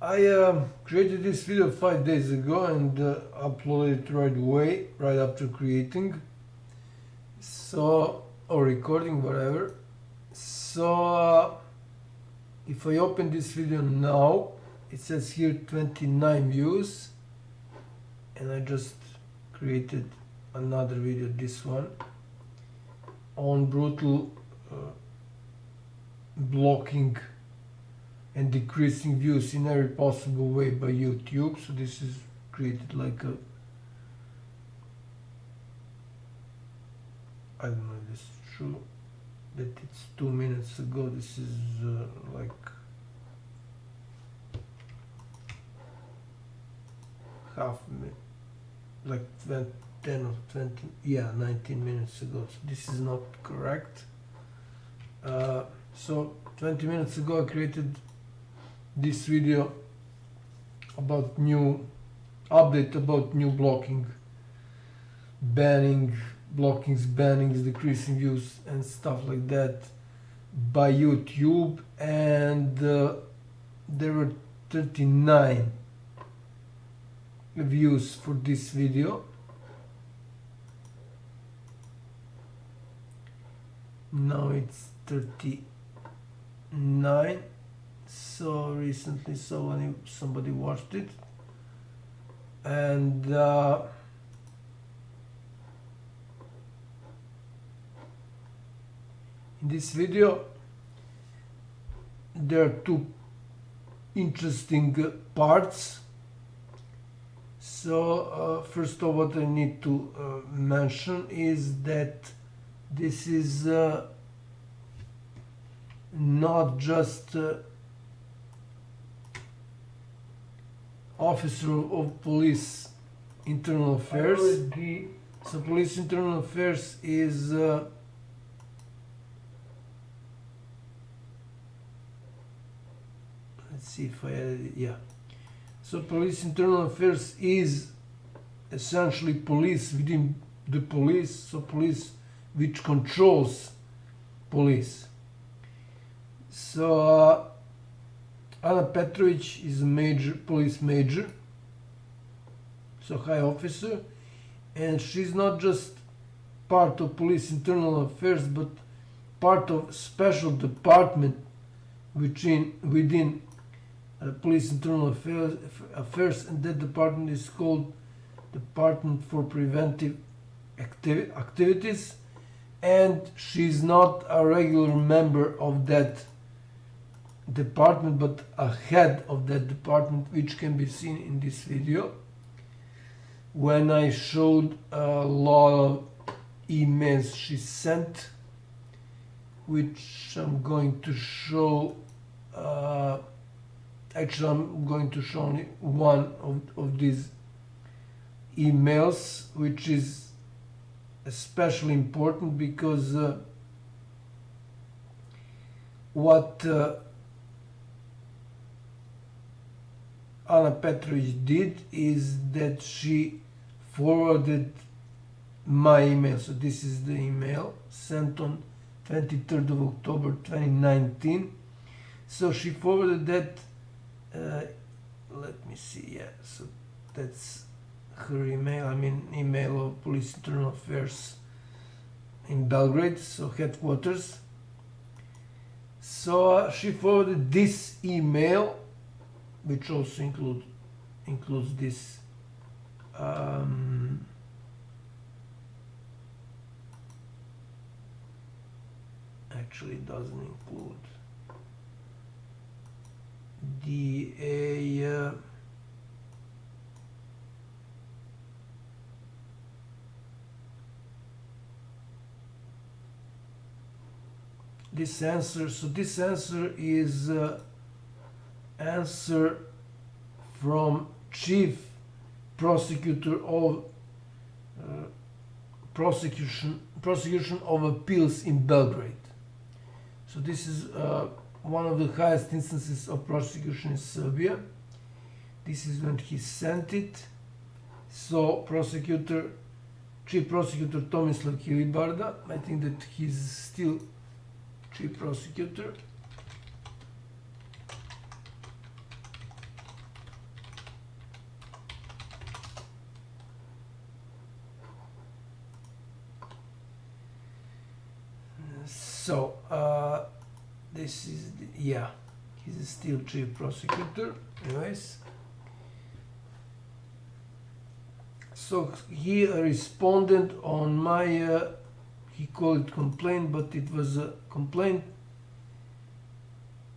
I created this video 5 days ago and uploaded it right away, right after creating, or recording, whatever. So if I open this video now, it says here 29 views, and I just created another video, this one, on brutal blocking and decreasing views in every possible way by YouTube. So this is created like a, I don't know if this is true, that it's 2 minutes ago. This is like half minute, like 10 or 20, yeah, 19 minutes ago. So this is not correct. So 20 minutes ago I created this video about new update about new blocking, blockings, bannings, decreasing views and stuff like that by YouTube, and there were 39 views for this video. Now it's 39. So recently somebody watched it, and in this video there are two interesting parts. So first of all, what I need to mention is that this is not just Officer of Police Internal Affairs. So Police Internal Affairs is let's see if I added it. Yeah. So Police Internal Affairs is essentially police within the police, so police which controls police. So Ana Petrovic is a police major, so high officer, and she's not just part of Police Internal Affairs, but part of special department within Police Internal Affairs, and that department is called Department for Preventive Activities, and she's not a regular member of that department, but a head of that department, which can be seen in this video when I showed a lot of emails she sent, which I'm going to show. Actually, I'm going to show only one of these emails, which is especially important because what Ana Petrovic did is that she forwarded my email. So this is the email sent on 23rd of October 2019. So she forwarded that, let me see, yeah, so that's her email, I mean email of Police Internal Affairs in Belgrade, so headquarters. So she forwarded this email, which also includes this actually it doesn't include the this answer. So this answer is answer from Chief Prosecutor of Prosecution of Appeals in Belgrade. So this is one of the highest instances of prosecution in Serbia. This is when he sent it. So Chief Prosecutor Tomislav Kilibarda, I think that he's still Chief Prosecutor. So this is yeah, he's still chief prosecutor. Anyways, so he responded on my he called it complaint, but it was a complaint.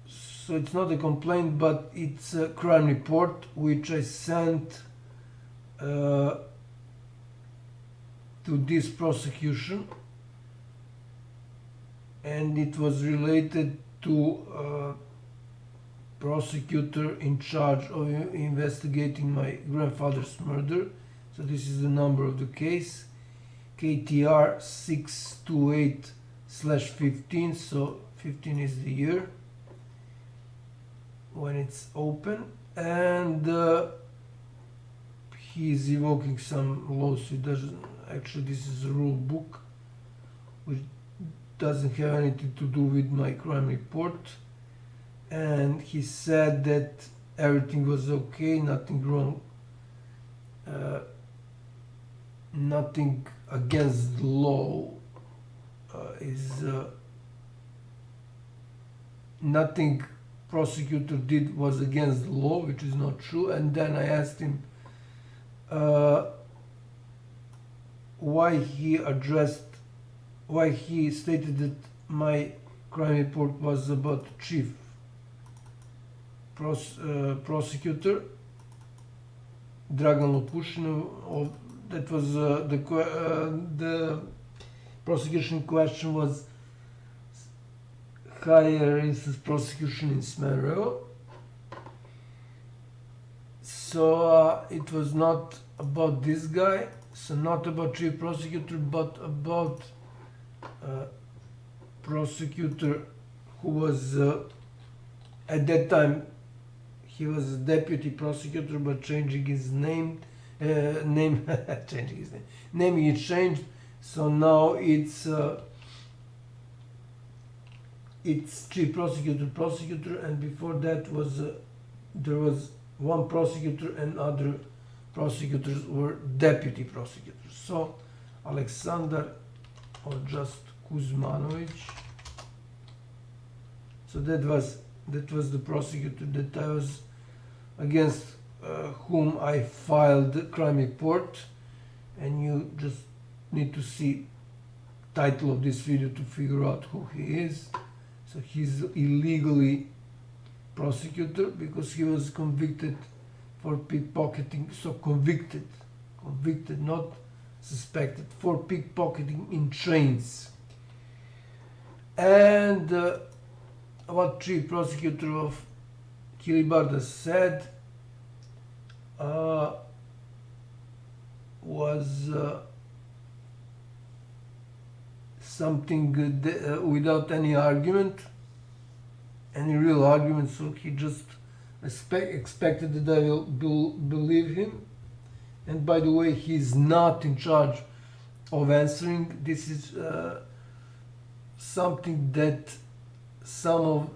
So it's not a complaint, but it's a crime report which I sent to this prosecution, and it was related to prosecutor in charge of investigating my grandfather's murder. So this is the number of the case, KTR 628/15, so 15 is the year when it's open, and he's evoking some lawsuit. Doesn't actually, this is a rule book which doesn't have anything to do with my crime report, and he said that everything was okay, nothing wrong, nothing against the law nothing prosecutor did was against the law, which is not true. And then I asked him why he stated that my crime report was about chief prosecutor Dragan Lopushin. That was the prosecution question was higher instance prosecution in Smederevo. So it was not about this guy, so not about chief prosecutor, but about prosecutor who was at that time he was a deputy prosecutor, but changing his name, changing his name, naming it changed. So now it's chief prosecutor, and before that was there was one prosecutor and other prosecutors were deputy prosecutors. So Alexander or just Kuzmanovic. So that was the prosecutor that I was against whom I filed the crime report, and you just need to see title of this video to figure out who he is. So he's illegally prosecutor because he was convicted for pickpocketing. So convicted, not suspected, for pickpocketing in trains. And what chief prosecutor of Kilibarda said was something without any argument, any real argument. So he just expected that I will believe him. And by the way, he's not in charge of answering. This is something that some of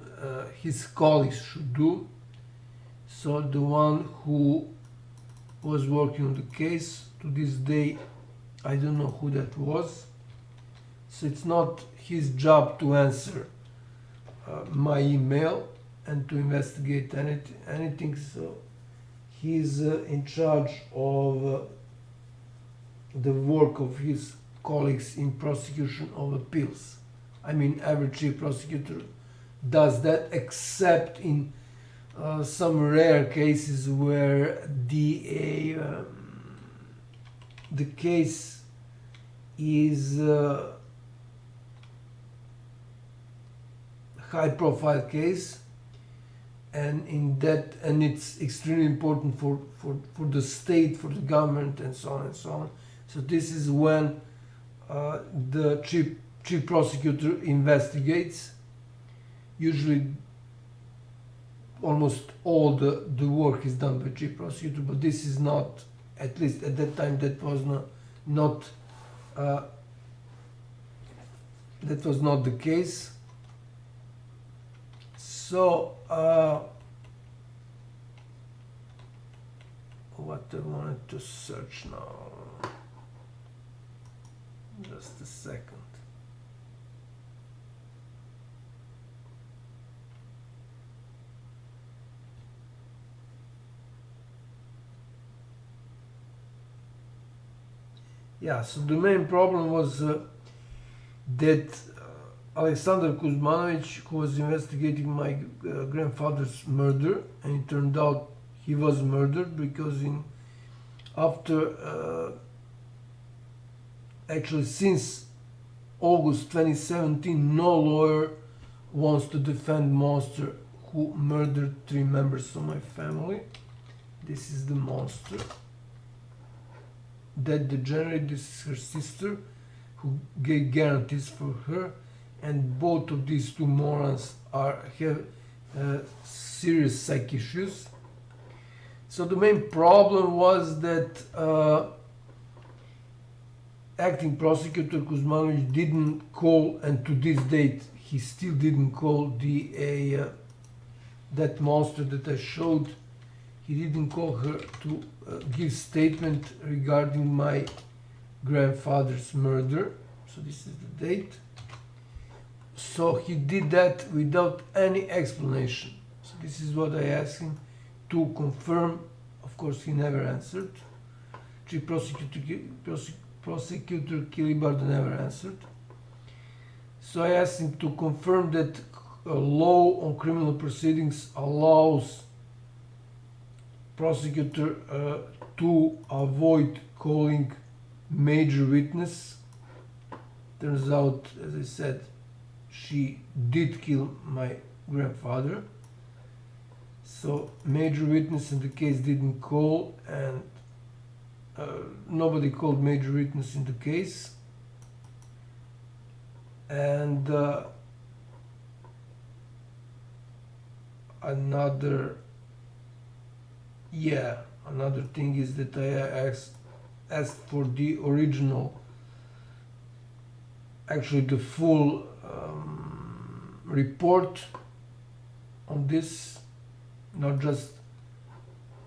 his colleagues should do. So the one who was working on the case, to this day I don't know who that was. So it's not his job to answer my email and to investigate anything. So he's in charge of the work of his colleagues in prosecution of appeals. I mean, every chief prosecutor does that, except in some rare cases where the case is high-profile case, and it's extremely important for the state, for the government, and so on and so on. So this is when the chief prosecutor investigates. Usually almost all the work is done by chief prosecutor, but this is not, at least at that time, that was not the case. So what I wanted to search now, just a second. Yeah, so the main problem was that Alexander Kuzmanovic, who was investigating my grandfather's murder, and it turned out he was murdered because actually since August 2017, no lawyer wants to defend monster who murdered 3 members of my family. This is the monster. That degenerate, this is her sister, who gave guarantees for her, and both of these 2 morons have serious psych issues. So the main problem was that acting prosecutor Kuzmanovic didn't call, and to this date he still didn't call that monster that I showed. He didn't call her to give statement regarding my grandfather's murder. So this is the date. So he did that without any explanation. So this is what I asked him to confirm. Of course, he never answered. Chief Prosecutor Kilibarda never answered. So I asked him to confirm that a law on criminal proceedings allows prosecutor to avoid calling major witness. Turns out, as I said, she did kill my grandfather. So major witness in the case didn't call, and nobody called major witness in the case. And another thing is that I asked for the original, actually the full report on this, not just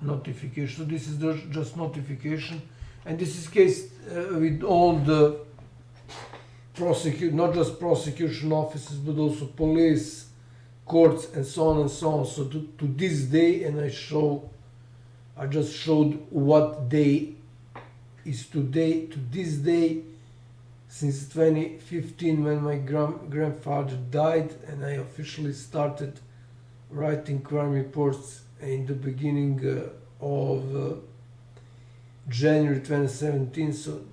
notification. So this is just notification, and this is case with all the not just prosecution offices, but also police, courts, and so on and so on. So to this day, and I just showed what day is today, to this day, since 2015 when my grandfather died, and I officially started writing crime reports in the beginning of January 2017. So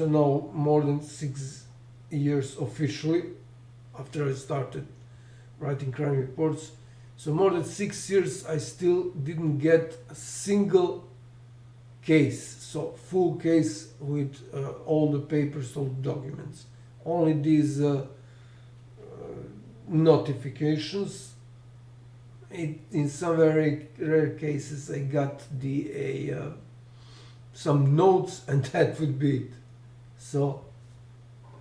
now more than 6 years officially after I started writing crime reports. So more than 6 years I still didn't get a single case, so full case with all the papers, all the documents. Only these notifications. In some very rare cases I got some notes, and that would be it. So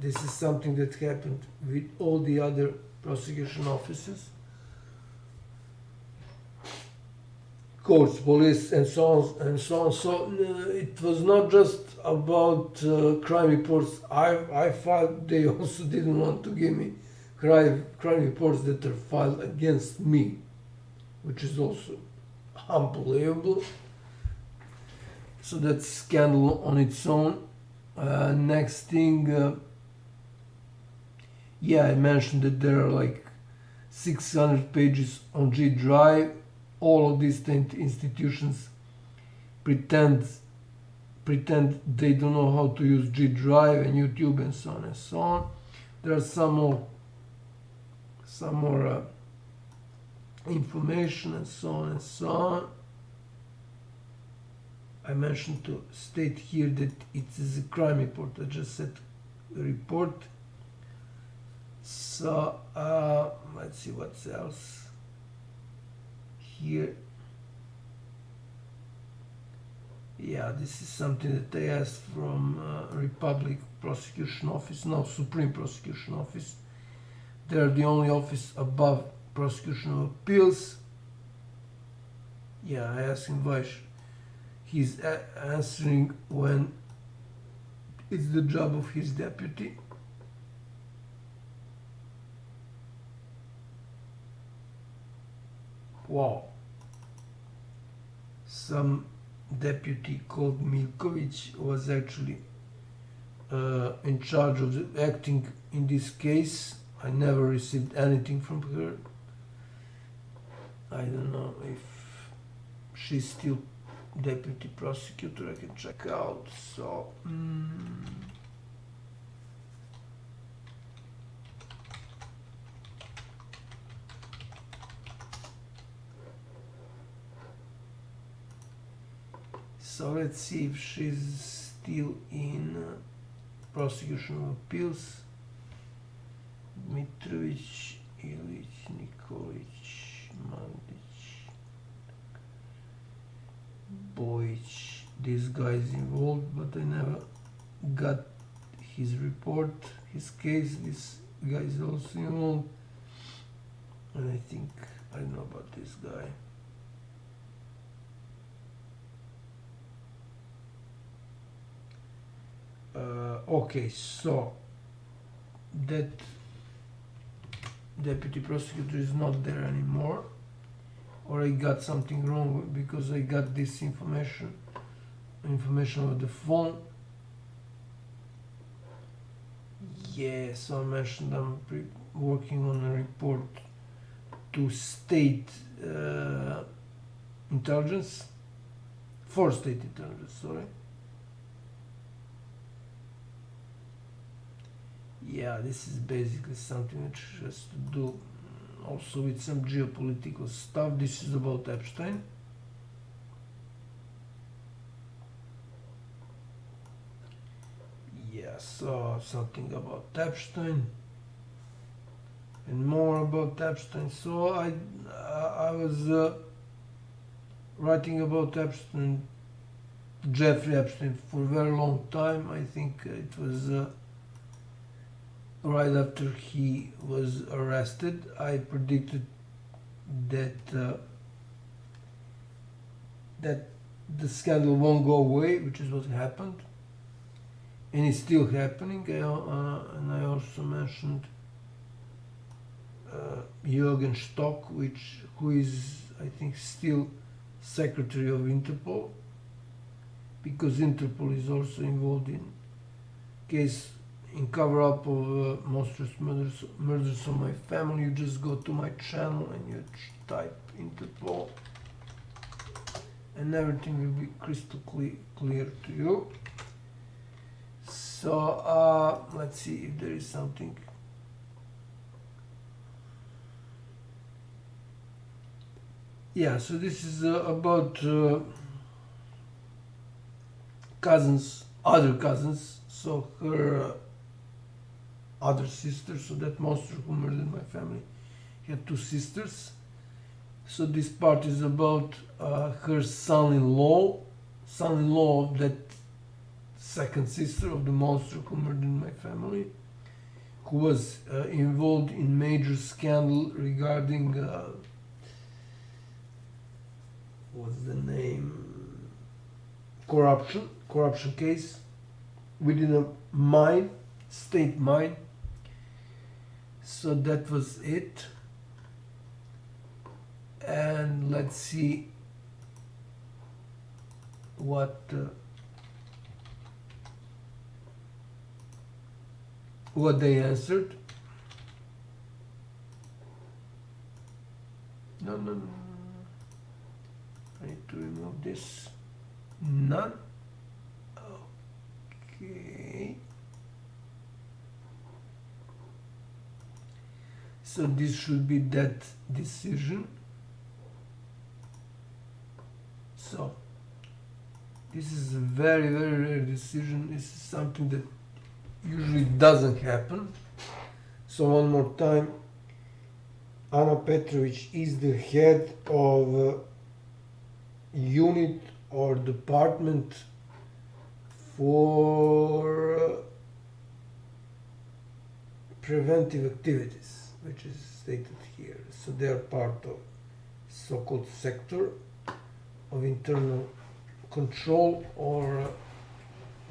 this is something that happened with all the other prosecution offices, courts, police, and so on and so on. So it was not just about crime reports I filed. They also didn't want to give me crime reports that are filed against me, which is also unbelievable. So that's scandal on its own. Next thing, I mentioned that there are like 600 pages on G Drive. All of these institutions pretend they don't know how to use G Drive and YouTube and so on and so on. There are some more information and so on and so on. I mentioned to state here that it is a crime report. I just said report. So let's see what else here. Yeah, this is something that I asked from Republic Prosecution Office, now Supreme Prosecution Office. They're the only office above Prosecution of Appeals. Yeah, I asked him why he's answering when it's the job of his deputy. Wow. Some deputy called Milkovic was actually in charge of acting in this case. I never received anything from her. I don't know if she's still deputy prosecutor. I can check out. So so let's see if she's still in prosecution of appeals. Mitrovic, Ilic, Nikolic, Mandic, Bojic. This guy is involved, but I never got his report, his case. This guy is also involved, and I think I know about this guy. Okay, so that deputy prosecutor is not there anymore, or I got something wrong because I got this information over the phone. Yeah, so I mentioned I'm working on a report to state intelligence, for state intelligence, sorry. Yeah, this is basically something which has to do also with some geopolitical stuff. This is about Epstein. Yeah, so something about Epstein and more about Epstein. So I was writing about Epstein, Jeffrey Epstein, for a very long time. I think it was right after he was arrested. I predicted that that the scandal won't go away, which is what happened, and it's still happening. And I also mentioned Jürgen Stock, who is, I think, still secretary of Interpol, because Interpol is also involved in case in cover-up of monstrous murders of my family. You just go to my channel and you type Interpol, and everything will be crystal clear to you. So let's see if there is something. Yeah, so this is about cousins, other cousins. So her other sister, so that monster who murdered my family, he had two sisters. So this part is about her son-in-law of that second sister of the monster who murdered my family, who was involved in major scandal regarding what's the name, corruption case within a mine, state mine. So that was it. And let's see what they answered. No. I need to remove this. None. Okay. So this should be that decision. So this is a very, very rare decision. This is something that usually doesn't happen. So one more time, Ana Petrovic is the head of unit or department for preventive activities, which is stated here. So they are part of so-called sector of internal control, or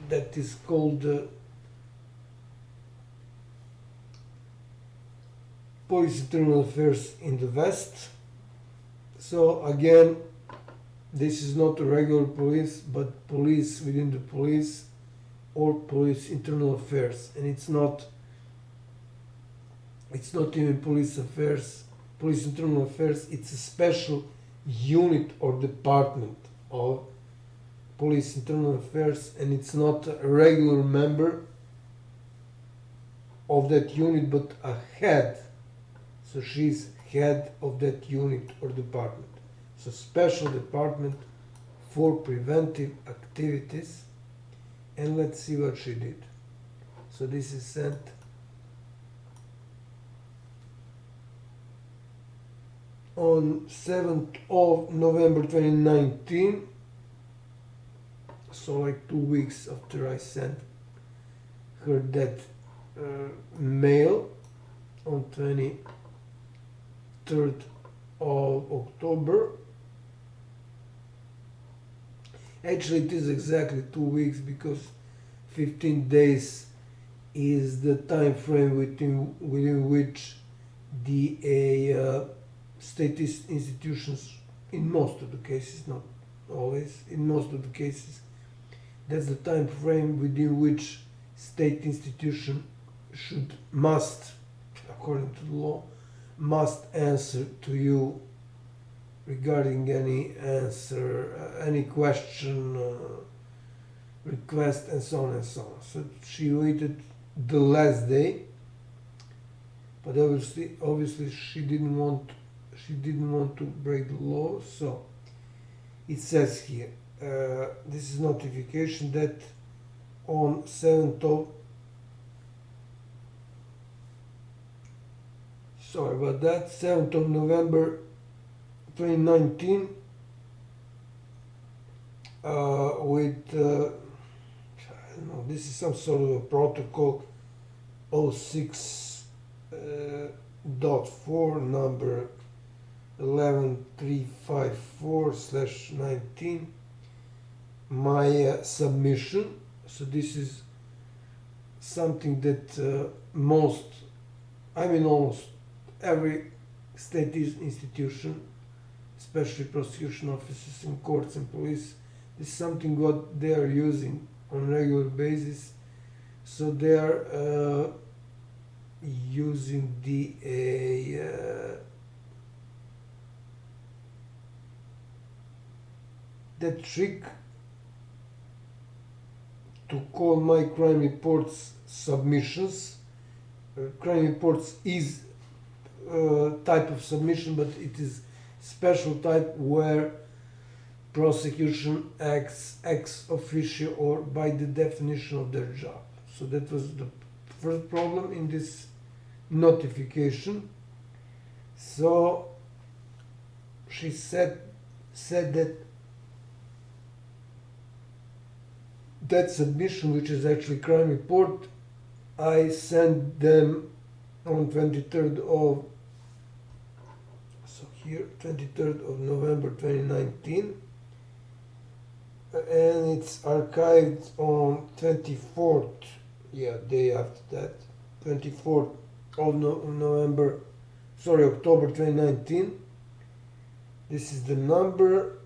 that is called Police Internal Affairs in the West. So again, this is not a regular police, but police within the police, or police internal affairs, and it's not even police affairs, police internal affairs. It's a special unit or department of police internal affairs, and it's not a regular member of that unit but a head. So she's head of that unit or department. So special department for preventive activities. And let's see what she did. So this is sent on 7th of November 2019. So like 2 weeks after I sent her that mail on 23rd of October. Actually, it is exactly 2 weeks because 15 days is the time frame within which the state institutions, in most of the cases, not always, in most of the cases, that's the time frame within which state institution must, according to the law, must answer to you regarding any answer, any question, request, and so on and so on. So she waited the last day, but obviously she didn't want to break the law. So it says here, this is notification that on 7th of November 2019, with I don't know, this is some sort of a protocol 06.4 number 11354/19, my submission. So this is something that almost every state institution, especially prosecution offices and courts and police, is something what they are using on a regular basis. So they are using that trick to call my crime reports submissions. Crime reports is type of submission, but it is special type where prosecution acts ex officio or by the definition of their job. So that was the first problem in this notification. So she said that submission, which is actually crime report, I sent them on 23rd of November 2019, and it's archived on 24th, day after that, 24th of October 2019. This is the number,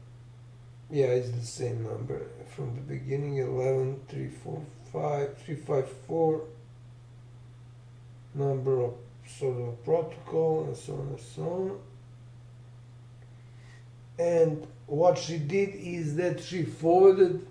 it's the same number from the beginning, 11354, number of sort of a protocol, and so on and so on. And what she did is that she forwarded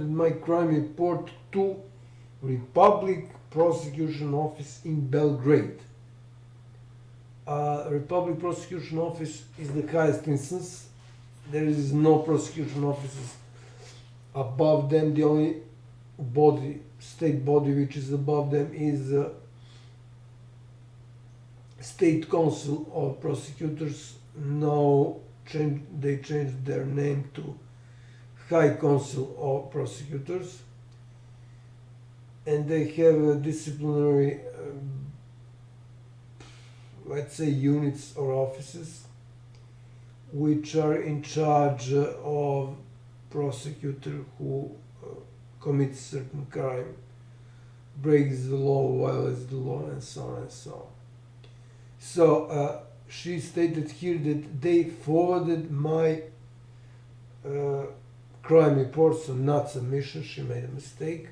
my crime report to Republic Prosecution Office in Belgrade. Republic Prosecution Office is the highest instance. There is no prosecution offices above them. The only state body which is above them is State Council of Prosecutors. Now they changed their name to High Council of Prosecutors, and they have a disciplinary let's say units or offices which are in charge of prosecutor who commits certain crime, breaks the law, violates the law, and so on and so on. So she stated here that they forwarded my crime report, so not submission, she made a mistake,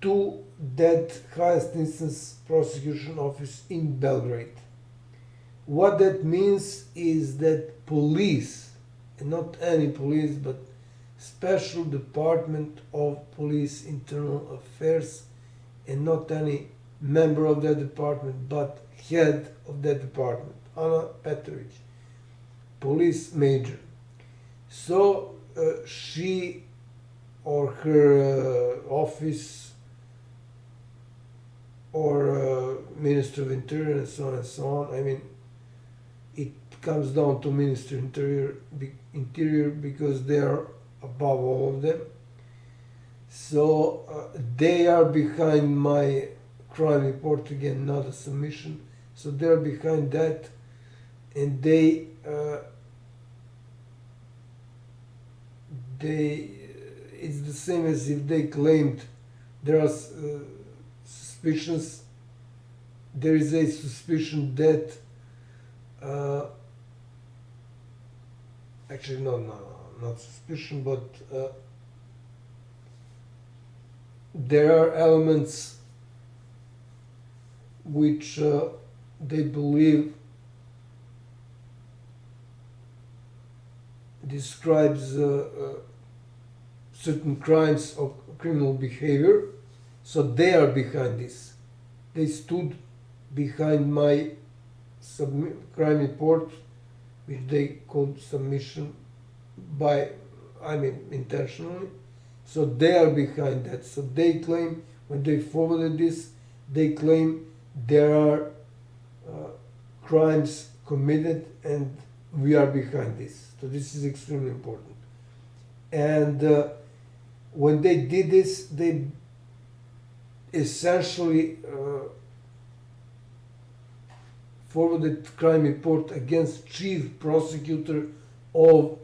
to that highest instance prosecution office in Belgrade. What that means is that police, and not any police, but special department of police internal affairs, and not any member of that department, but head of that department, Ana Petrovic, police major. So she or her office or Minister of Interior and so on and so on, I mean, it comes down to Minister Interior because they are above all of them. So they are behind my crime report, again, not a submission. So they are behind that, and it's the same as if they claimed there are suspicions. There is a suspicion that actually not suspicion, but there are elements which they believe describes certain crimes of criminal behavior. So they are behind this. They stood behind my crime report, which they called submission by, I mean, intentionally. So they are behind that. So they claim, when they forwarded this, they claim there are crimes committed and we are behind this. So this is extremely important. And when they did this, they essentially forwarded crime report against Chief Prosecutor of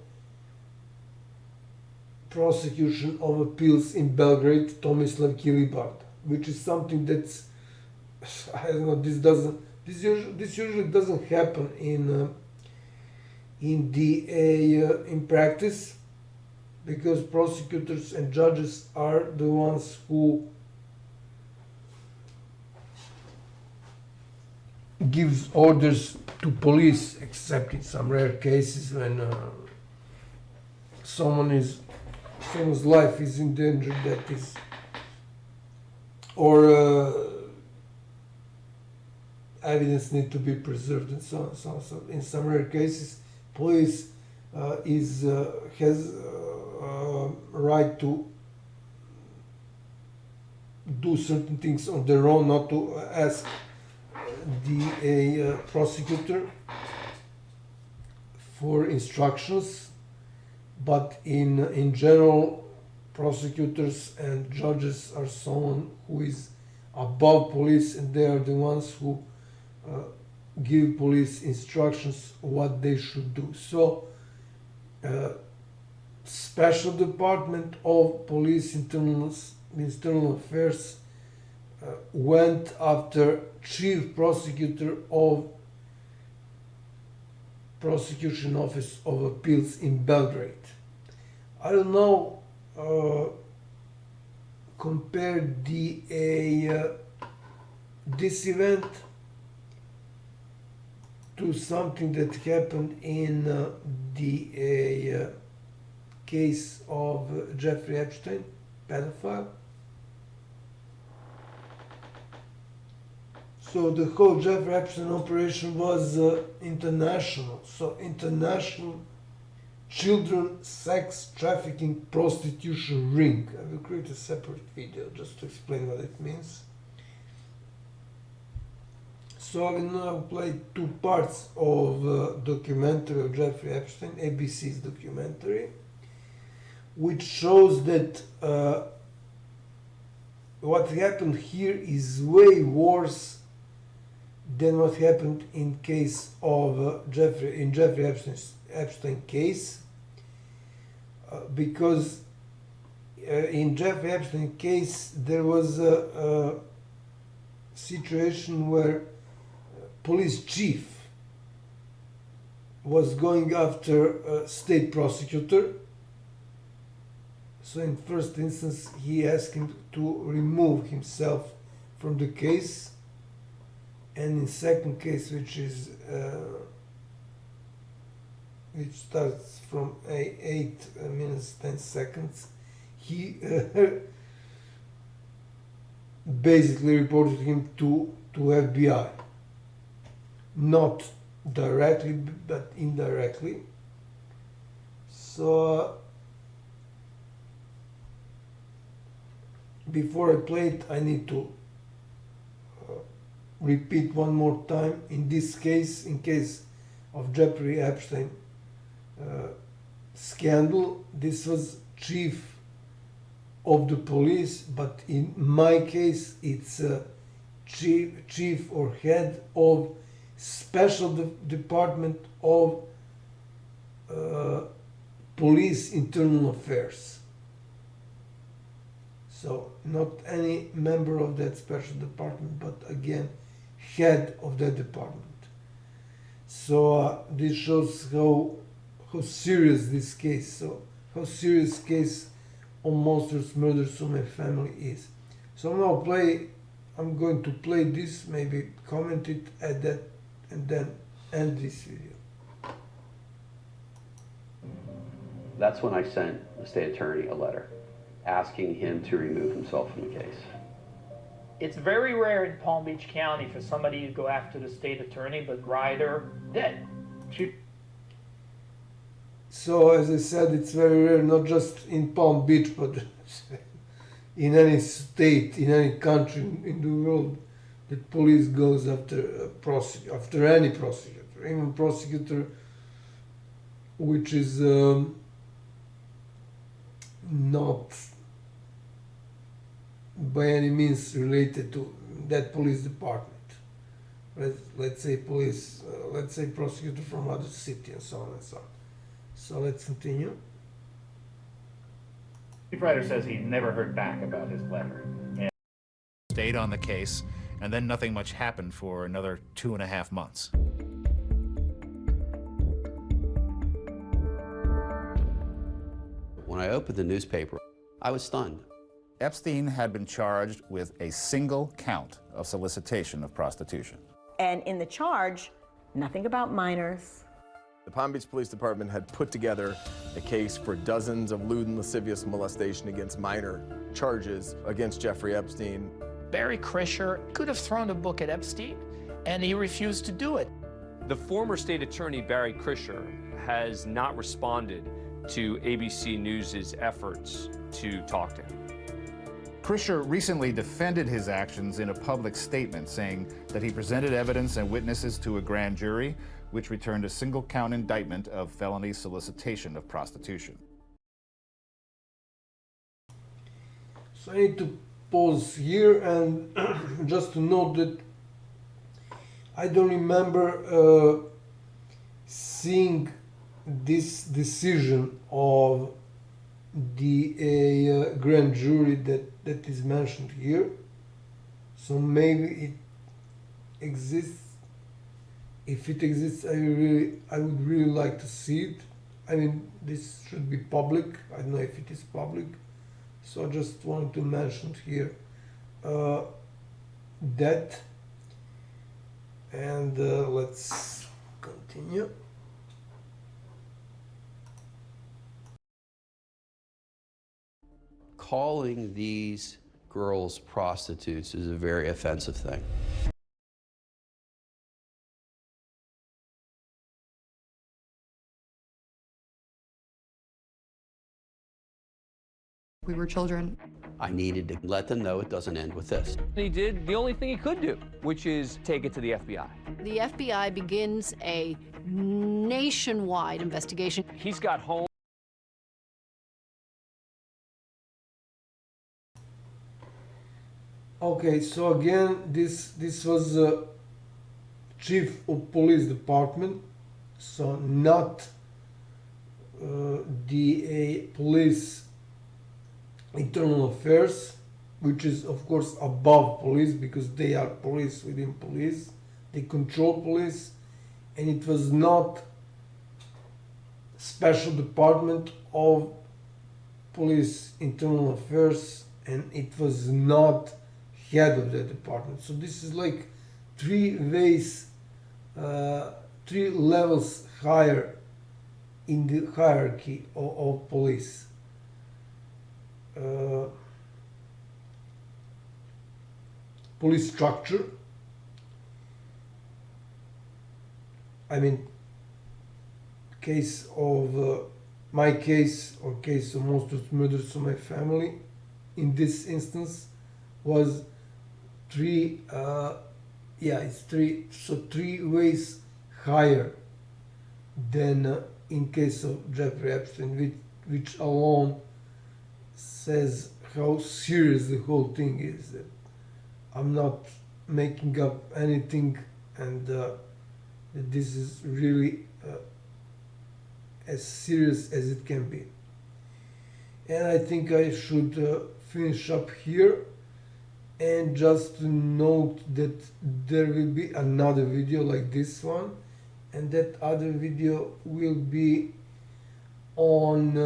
Prosecution of Appeals in Belgrade, Tomislav Kilibarda, which is something that's, I don't know, this usually doesn't happen in DA in practice, because prosecutors and judges are the ones who gives orders to police, except in some rare cases when someone's life is in danger, that is, or evidence need to be preserved, and so on. So in some rare cases, police has right to do certain things on their own, not to ask the prosecutor for instructions. But in general, prosecutors and judges are someone who is above police, and they are the ones who give police instructions what they should do. So Special Department of Police Internal Affairs went after Chief Prosecutor of Prosecution Office of Appeals in Belgrade. I don't know, compare this event to something that happened in the case of Jeffrey Epstein, pedophile. So the whole Jeffrey Epstein operation was international. So international children sex trafficking prostitution ring. I will create a separate video just to explain what it means. So I will now play two parts of documentary of Jeffrey Epstein, ABC's documentary, which shows that what happened here is way worse than what happened in case of Jeffrey Epstein case, because in Jeffrey Epstein case, there was a situation where police chief was going after a state prosecutor. So in first instance, he asked him to remove himself from the case, and in second case, which starts from 8 minutes 10 seconds, he basically reported him to FBI, not directly but indirectly. So before I play it, I need to repeat one more time. In this case, in case of Jeffrey Epstein scandal, this was chief of the police, but in my case it's chief or head of special department of police internal affairs. So not any member of that special department, but again head of that department. So this shows how serious this case, so how serious case of monstrous murder to my family is. So I'm going to play this, maybe comment it at that, and then end this video. That's when I sent the state attorney a letter asking him to remove himself from the case. It's very rare in Palm Beach County for somebody to go after the state attorney, but Ryder did. So as I said, it's very rare, not just in Palm Beach, but in any state, in any country in the world, that police goes after any prosecutor, even prosecutor which is not by any means related to that police department. Let's say police, let's say prosecutor from other city, and so on and so on. So let's continue. Chief Ryder says he never heard back about his letter. And stayed on the case, and then nothing much happened for another 2.5 months. When I opened the newspaper, I was stunned. Epstein had been charged with a single count of solicitation of prostitution. And in the charge, nothing about minors. The Palm Beach Police Department had put together a case for dozens of lewd and lascivious molestation against minor charges against Jeffrey Epstein. Barry Krischer could have thrown a book at Epstein, and he refused to do it. The former state attorney, Barry Krischer, has not responded to ABC News' efforts to talk to him. Krischer recently defended his actions in a public statement, saying that he presented evidence and witnesses to a grand jury, which returned a single-count indictment of felony solicitation of prostitution. So I need to pause here and just to note that I don't remember seeing this decision of the grand jury that is mentioned here. So maybe it exists. If it exists, I would really like to see it. I mean, this should be public. I don't know if it is public. So I just wanted to mention here that. And let's continue. Calling these girls prostitutes is a very offensive thing. We were children. I needed to let them know it doesn't end with this. He did the only thing he could do, which is take it to the FBI. The FBI begins a nationwide investigation. He's got home. Okay, so again, this was chief of police department, so not the police Internal Affairs, which is of course above police because they are police within police. They control police, and it was not special department of police internal affairs, and it was not head of the department. So this is like three levels higher in the hierarchy of police. Police structure. I mean, case of my case, or case of most of the murders of my family, in this instance, was it's three ways higher than in case of Jeffrey Epstein, which alone says how serious the whole thing is. That I'm not making up anything, and that this is really as serious as it can be. And I think I should finish up here, and just to note that there will be another video like this one, and that other video will be on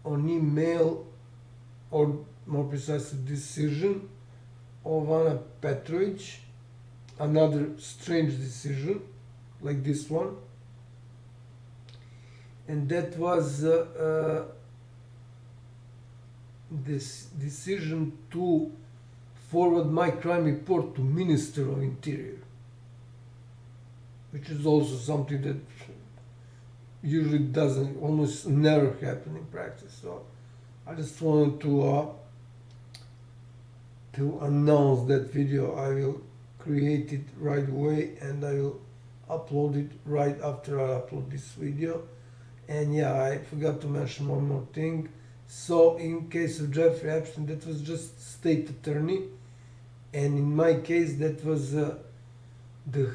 on email, or more precisely decision of Ana Petrovic, another strange decision like this one, and that was this decision to forward my crime report to Minister of Interior, which is also something that usually doesn't, almost never happen in practice. So I just wanted to announce that video. I will create it right away, and I will upload it right after I upload this video. And yeah, I forgot to mention one more thing. So in case of Jeffrey Epstein, that was just state attorney, and in my case that was the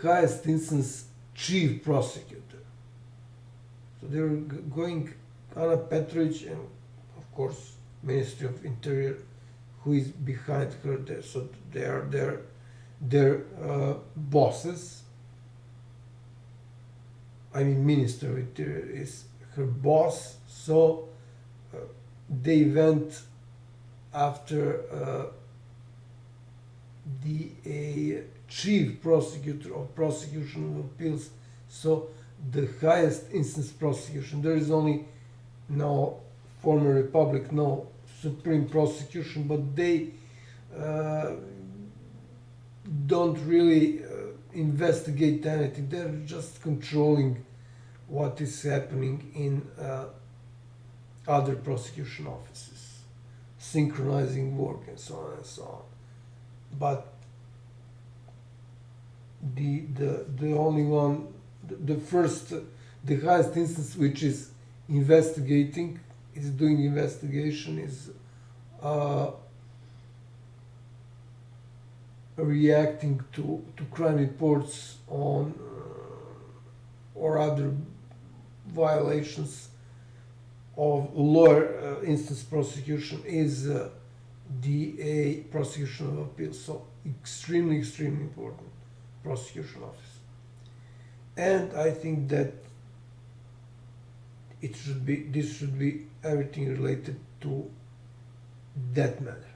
highest instance chief prosecutor. So they were going Ana Petrovic and of course Ministry of Interior, who is behind her there. So they are their bosses. I mean, Minister of Interior is her boss. So they went after the chief prosecutor of Prosecution of Appeals, so the highest instance prosecution. There is only no former republic, no supreme prosecution, but they don't really investigate anything. They're just controlling what is happening in other prosecution offices, synchronizing work and so on and so on. But the only one, the highest instance which is investigating, is doing investigation, is reacting to crime reports on or other violations of lower instance prosecution, is the Prosecution of Appeals. So extremely important prosecution office. And I think that this should be everything related to that matter.